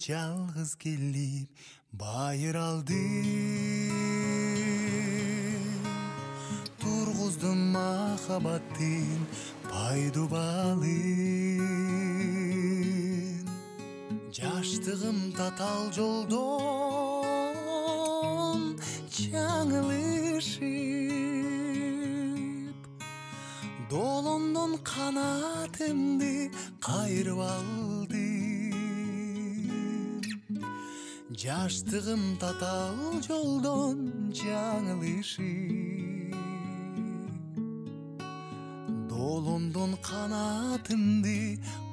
жалгыз келип байыр алды. Тургуздум махабаттын пайдубалын. Жаштыгым татал жолдон жаңылышып, долондон канатымды кайрып алды. Жаштыгым татал жолдон жаңылышып, долондон канатымды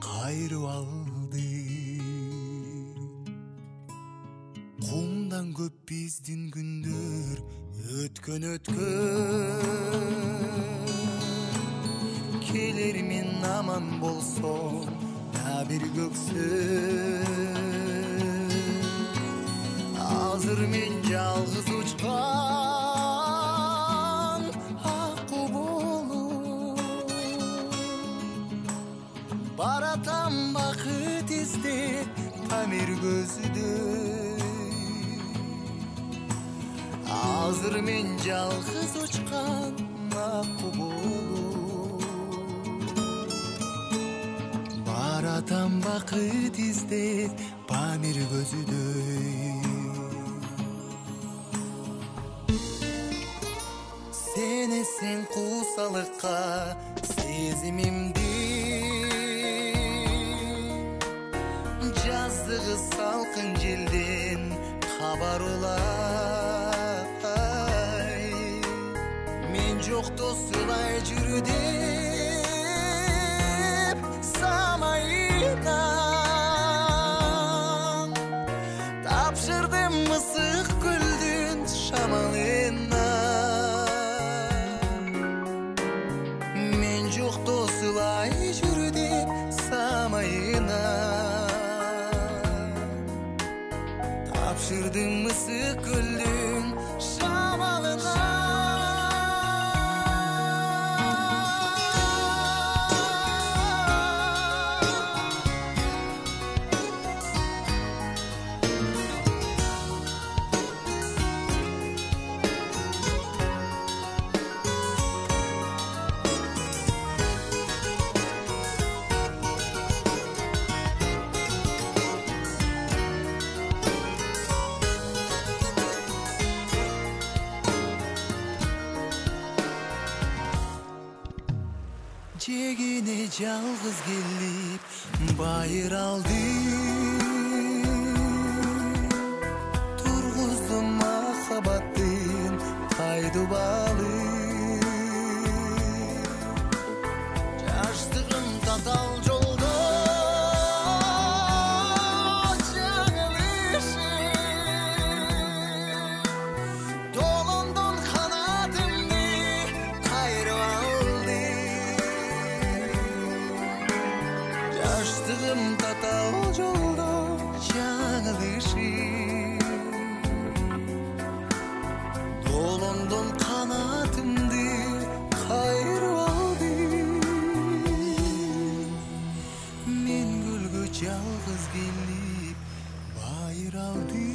кайрып алды. Кумдан көп биздин күндөр өткөн. Келер мен аман болсом да бир көксөм. Азыр мен жалгыз учкан акку болуп, баратам бакыт издеп Памир көзүдөй. Азыр мен жалгыз учкан акку болуп, баратам бакыт издеп Памир көзүдөй. Сенесең куусалыкка сезимимди, жаздыгы салкын желден кабар улай. Мен жокто сылай жүрү деп самайына тапшырдым мысык көлдүн шамалына. Мен жокто сылай жүрү деп самайына тапшырдым мысык көлдүн шамалына. Жегине жалгыз келип байыр алды. Тургуздум махабаттын пайдубалын. Жаштыгым татал жолдо жаңылышып, долондон канатымды кайрып алды. Жаштыгым татал жолдо жаңылышып, долондон канатымды кайрып алды. Мен көлгө жалгыз келип байыр алды.